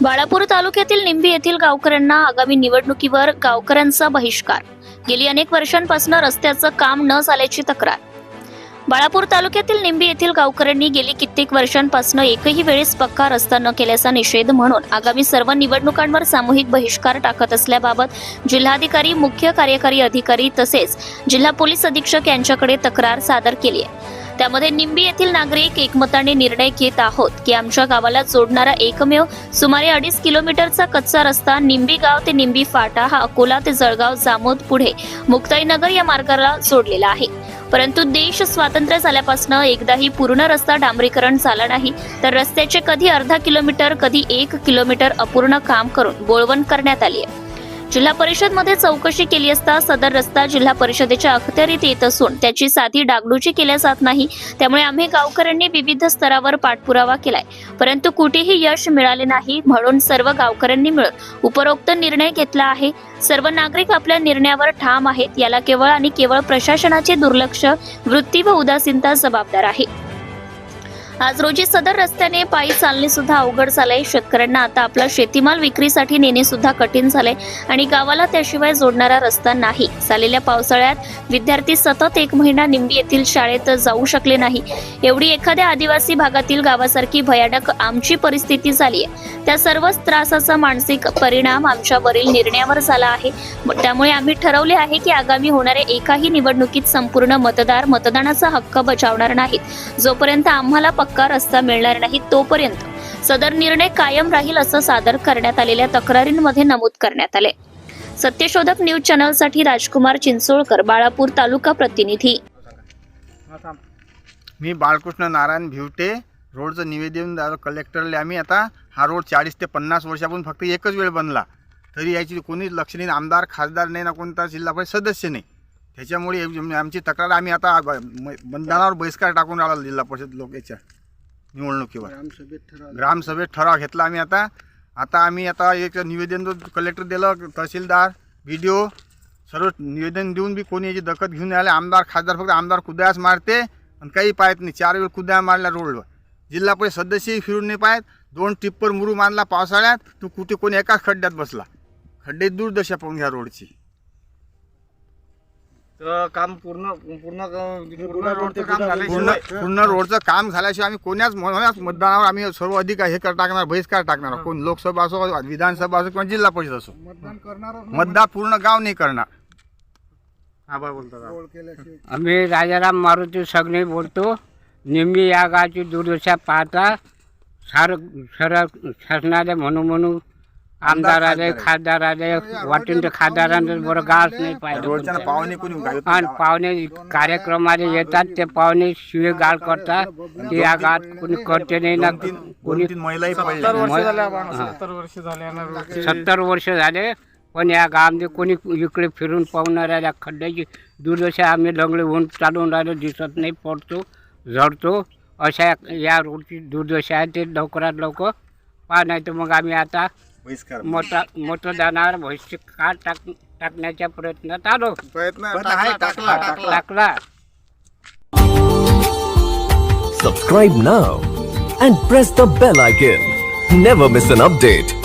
बाळापूर तालुक्यातील निंबी येथील गावकऱ्यांना आगामी निवडणुकीवर गावकऱ्यांचा बहिष्कार. गेली अनेक वर्षांपासून रस्त्याचं काम न झाल्याची तक्रार. बाळापूर तालुक्यातील निंबी येथील गावकऱ्यांनी गेली कित्येक वर्षांपासून एकही वेळेस पक्का रस्ता न केल्याचा निषेध म्हणून आगामी सर्व निवडणुकांवर सामूहिक बहिष्कार टाकत असल्याबाबत जिल्हाधिकारी, मुख्य कार्यकारी अधिकारी तसेच जिल्हा पोलीस अधीक्षक यांच्याकडे तक्रार सादर केली आहे. त्यामध्ये निंबी येथील नागरिक एकमताने निर्णय घेत आहोत की आमच्या गावाला जोडणारा एकमेव सुमारे 2.5 किलोमीटरचा कच्चा रस्ता निंबी गाव ते निंबी फाटा हा अकोला ते जळगाव जामोद पुढे मुक्ताईनगर या मार्गाला जोडलेला आहे. परंतु देश स्वातंत्र्य झाल्यापासून एकदाही पूर्ण रस्ता डांबरीकरण झाला नाही, तर रस्त्याचे कधी अर्धा किलोमीटर कधी 1 किलोमीटर अपूर्ण काम करून बोळवण करण्यात आली आहे. जिल्हा परिषद मध्ये चौकशी केली असता सदर रस्ता जिल्हा परिषदेच्या अखत्यारीत येत असून त्याची साधी डागडुजी केल्या जात नाही. त्यामुळे आम्ही गावकऱ्यांनी विविध स्तरावर पाठपुरावा केलाय, परंतु कुठेही यश मिळाले नाही. म्हणून सर्व गावकऱ्यांनी मिळून उपरोक्त निर्णय घेतला आहे. सर्व नागरिक आपल्या निर्णयावर ठाम आहेत. याला केवळ आणि केवळ प्रशासनाचे दुर्लक्ष वृत्ती व उदासीनता जबाबदार आहे. आज रोजी सदर रस्त्याने पायी चालणे सुद्धा अवघड झालंय. शेतकऱ्यांना आता आपला शेतीमाल विक्रीसाठी नेणे सुद्धा कठीण झालंय आणि गावाला त्याशिवाय जोडणारा रस्ता नाही. झालेल्या पावसाळ्यात विद्यार्थी सतत 1 महिना निंबी येथील शाळेत जाऊ शकले नाही. एवढी एखाद्या आदिवासी भागातील गावासारखी भयानक आमची परिस्थिती झाली आहे. त्या सर्वच त्रासाचा मानसिक परिणाम आमच्यावरील निर्णयावर झाला आहे. त्यामुळे आम्ही ठरवले आहे की आगामी होणाऱ्या एकाही निवडणुकीत संपूर्ण मतदार मतदानाचा हक्क बजावणार नाहीत. जोपर्यंत आम्हाला पक्का रस्ता मिळणार नाही तोपर्यंत सदर निर्णय कायम राहील असं सादर करण्यात आलेल्या तक्रारींमध्ये नमूद करण्यात आले. सत्यशोधक न्यूज चॅनलसाठी राजकुमार चिंचोळकर, बाळापूर तालुका प्रतिनिधी. मी बाळकृष्ण नारायण भिवटे, रोडचं निवेदन कलेक्टरला. आम्ही आता हा रोड 40 ते 50 वर्षापासून फक्त एकच वेळ बनला, तरी याची कोणीच लक्ष नाही. आमदार, खासदार नाही ना कोणता जिल्हा परिषद सदस्य नाही. त्याच्यामुळे आमची तक्रार आम्ही आता मतदानावर बहिष्कार टाकून राहिला जिल्हा परिषद लोकांच्या निवडणुकीवर. ग्रामसभेत ठराव घेतला आम्ही. आता आम्ही एक निवेदन कलेक्टर दिलं, तहसीलदार, BDO सर्व निवेदन देऊन बी कोणी याची दखत घेऊन आले. आमदार, खासदार फक्त आमदार कुदयास मारते आणि काही पाहत नाही. 4 वेळ कुदया मारल्या रोडवर. जिल्हा परिषद सदस्यही फिरून नाही पाहत. 2 टिप्पर मुरू मारला पावसाळ्यात, तो कुठे कोणी एकाच खड्ड्यात बसला. खड्डे दुर्दशा पाहून घ्या रोडची. काम पूर्ण रोडचं काम झाल्याशिवाय आम्ही कोण्याच मतदानावर आम्ही सर्व अधिकार टाकणार, बहिष्कार टाकणार. कोण लोकसभा असो, विधानसभा असो किंवा जिल्हा परिषद असो, मतदान पूर्ण गाव नाही करणार. आम्ही राजाराम मारुती सगळे बोलतो. निंबी या गावची दुर्दशा पाहता शासनाले म्हणून आमदार आले, खासदार आले, वाटून तर खासदारांना बरं गावच नाही पाहिजे. आणि पाहुणे कार्यक्रमाला येतात, ते पाहुणे शिवे गाळ करतात. ते या गावात कोणी करते नाही ना. कोणी 70 वर्ष झाले, पण या गावामध्ये कोणी इकडे फिरून पाहुणाऱ्या खड्ड्याची दुर्दशा आम्ही लंगडे होऊन चालून राहिलो, दिसत नाही, पडतो, झडतो. अशा या रोडची दुर्दशा आहे. ते लवकरात लवकर पहा, नाही तर मग आम्ही आता मतदानावर बहिष्कार टाकण्याच्या प्रयत्नात आलो. टाकला. Subscribe now and press the bell icon. Never miss an update.